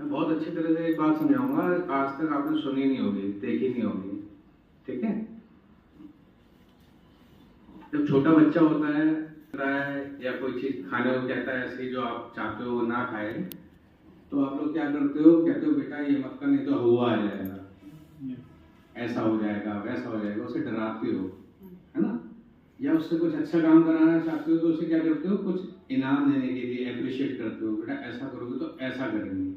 मैं बहुत अच्छी तरह से एक बात समझाऊंगा, आज तक आपने सुनी नहीं होगी, देखी नहीं होगी। ठीक है, जब छोटा बच्चा होता है या कोई चीज खाने को कहता है ऐसी जो आप चाहते हो वो ना खाए, तो आप लोग क्या करते हो, कहते हो बेटा ये मत कर नहीं तो हुआ आ जाएगा, ऐसा हो जाएगा, वैसा हो जाएगा, उसे डराते हो, है ना। या उससे कुछ अच्छा काम कराना चाहते हो तो उसे क्या करते हो, कुछ इनाम देने के लिए अप्रिशिएट करते हो, बेटा ऐसा करोगे तो ऐसा करेंगे।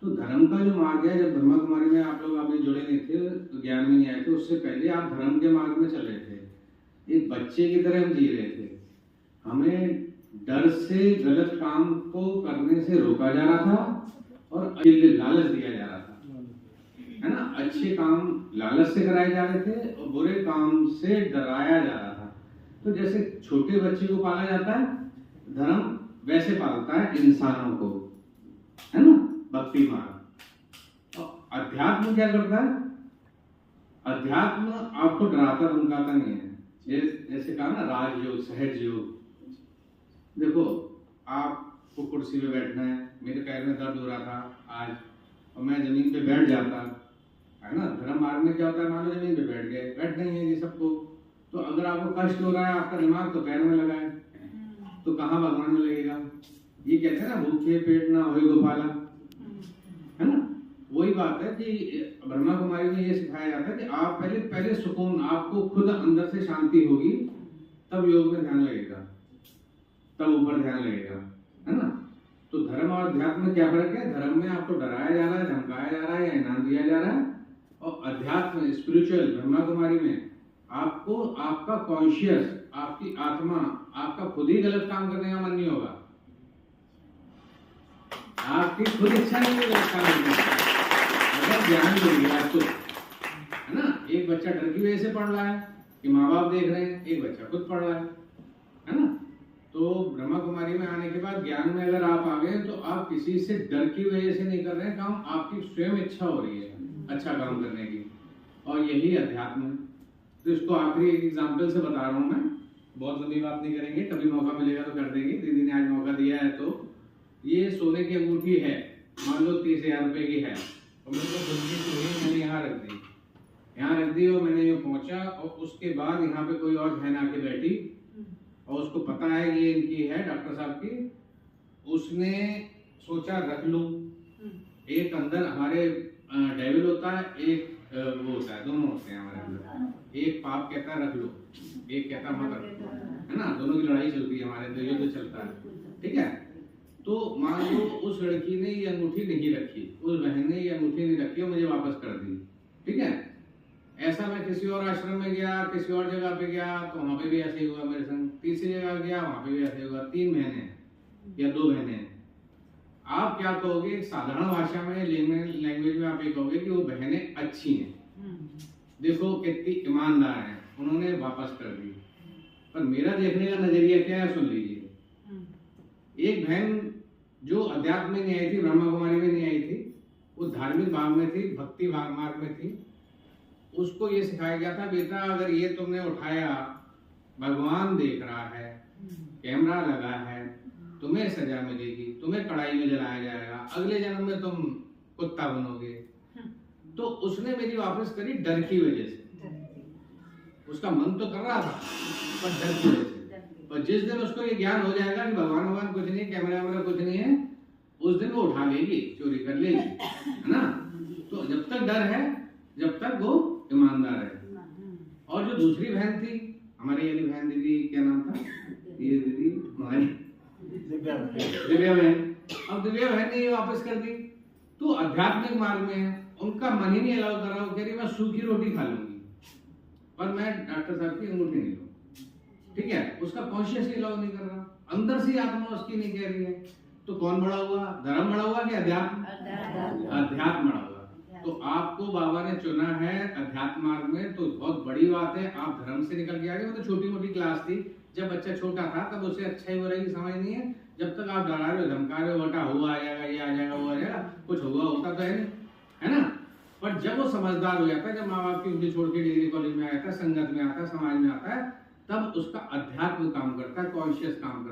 तो धर्म का जो मार्ग है, जब ब्रह्मा कुमारी में आप लोग अभी जुड़े नहीं थे तो ज्ञान में नहीं आए थे, उससे पहले आप धर्म के मार्ग में चल रहे थे, एक बच्चे की तरह हम जी रहे थे। हमें डर से गलत काम को करने से रोका जा रहा था और लालच दिया जा रहा था, है ना। अच्छे काम लालच से कराए जा रहे थे और बुरे काम से डराया जा रहा था। तो जैसे छोटे बच्चे को पाला जाता है, धर्म वैसे पालता है इंसानों को, है ना, भक्ति मार्ग। और अध्यात्म क्या करता है, अध्यात्म आपको डराता धमकाता नहीं है। जैसे कहा ना राजयोग, सहज योग। देखो आपको कुर्सी पे बैठना है, मेरे पैर में दर्द हो रहा था आज और मैं जमीन पे बैठ जाता, है ना। धर्म मार्ग में क्या होता है, मान लो जमीन पे बैठ गए, बैठ नहीं है ये सबको, तो अगर आपको कष्ट हो रहा है, आपका दिमाग तो पैर में लगा है, तो कहाँ भगवान में लगेगा। ये कहते हैं ना भूखे पेट ना होए गोपाला, है ना। वही बात है कि ब्रह्मा कुमारी में ये सिखाया जाता है कि आप पहले सुकून, आपको खुद अंदर से शांति होगी, तब योग में ध्यान लगेगा, तब ऊपर ध्यान लगेगा, है ना। तो धर्म और अध्यात्म में क्या फर्क है, धर्म में आपको डराया जा रहा है, धमकाया जा रहा है या इनाम दिया जा रहा है, और अध्यात्म स्पिरिचुअल ब्रह्मा कुमारी में आपको आपका कॉन्शियस, आपकी आत्मा, आपका खुद ही गलत काम करने का मन नहीं होगा, आपकी खुद इच्छा नहीं है गलत काम करने की, अगर ज्ञान मिल गया तो, है ना। एक बच्चा डर की वजह से पढ़ रहा है कि माँ बाप देख रहे हैं, एक बच्चा खुद पढ़ रहा है ना। तो ब्रह्मा कुमारी में आने के बाद ज्ञान में अगर आप आ गए तो आप किसी से डर की वजह से नहीं कर रहे हैं काम, आपकी स्वयं इच्छा हो रही है अच्छा काम करने की, और यही अध्यात्म है। तो इसको आखिरी एक एग्जाम्पल से बता रहा हूँ मैं, बहुत लंबी बात नहीं करेंगे, कभी मौका मिलेगा तो कर देंगे। दीदी ने आज मौका दिया है। तो ये सोने की अंगूठी है, मान लो 30,000 रुपए की है, और मेरे को जल्दी से मैंने यहाँ रख दी, यहाँ रख दी और मैंने ये पहुंचा, और उसके बाद यहाँ पे कोई और बहन आके बैठी और उसको पता है ये इनकी है डॉक्टर साहब की, उसने सोचा रख लूं। एक अंदर हमारे डेविल होता है, एक वो होता है, दोनों होते हैं हमारे अंदर। एक पाप कहता है रख लो, एक कहता है मत रखो, है ना। दोनों की लड़ाई चलती है हमारे अंदर, युद्ध चलता है, ठीक है। तो मान लो उस लड़की ने ये अंगूठी नहीं रखी, उस बहन ने ये अंगूठी नहीं रखी और मुझे वापस कर दी, ठीक है। ऐसा मैं किसी और आश्रम में गया, किसी और जगह पे गया, तो वहां पे भी ऐसे ही हुआ मेरे संग। तीसरी जगह गया, वहां पे भी ऐसे हुआ। 3 बहनें या 2 बहनें, आप क्या कहोगे, साधारण भाषा में लैंग्वेज में आप ये कहोगे कि वो बहनें अच्छी हैं, देखो कितनी ईमानदार हैं, उन्होंने वापस कर दी। पर मेरा देखने का नजरिया क्या है, सुन लीजिए। एक बहन जो अध्यात्म में नहीं आई थी, ब्रह्मा कुमारी में नहीं आई थी, वो धार्मिक भाव में थी, भक्ति मार्ग में थी। उसको ये सिखाया गया था, बेटा अगर ये तुमने उठाया, भगवान देख रहा है, कैमरा लगा है, तुम्हें सजा मिलेगी, तुम्हें कढ़ाई में जलाया जाएगा, अगले जन्म में तुम कुत्ता बनोगे। तो उसने मेरी वापस करी डर की वजह से, उसका मन तो कर रहा था पर डर की वजह से। और जिस दिन उसको ये ज्ञान हो जाएगा कि भगवान कुछ नहीं, कैमरा वैमरा कुछ नहीं है, उस दिन वो उठा लेगी, चोरी कर लेगी, है ना। तो जब तक डर है, जब तक वो ईमानदार है। और जो दूसरी बहन थी हमारी, ये बहन दीदी क्या नाम था, ये दीदी हमारी दिव्या बहन, अब दिव्या बहन ने ये वापस कर दी। तो आध्यात्मिक मार्ग में है, उनका मन ही नहीं अलाउ कर रहा, वो कह रही मैं सूखी रोटी खा लूंगी पर मैं डॉक्टर साहब की अंगूठी नहीं लूँ, ठीक है। उसका कॉन्शियस ही अलाउ नहीं कर रहा, अंदर से आत्मा उसकी नहीं कह रही है। तो कौन बड़ा हुआ, धर्म बड़ा हुआ कि अध्यात्म? अध्यात्म बड़ा हुआ। तो आपको बाबा ने चुना है अध्यात्म मार्ग में, तो बहुत बड़ी बात है। आप धर्म से निकल के आ गए। वो तो छोटी मोटी क्लास थी, जब बच्चा छोटा था तब उसे अच्छा ही बुरा की समझ नहीं है। जब तक आप डरा रहे हो, धमका रहे हो, बेटा हुआ आ जाएगा, ये आ जाएगा, वो आ जाएगा, कुछ हुआ होता तो है नहीं, है ना। पर जब वो समझदार हो जाता है, जब माँ बाप की उंगली छोड़ के डिग्री कॉलेज में आता है, संगत में आता है, समाज में आता है, तब उसका अध्यात्म काम करता है, कॉन्शियस काम करता है।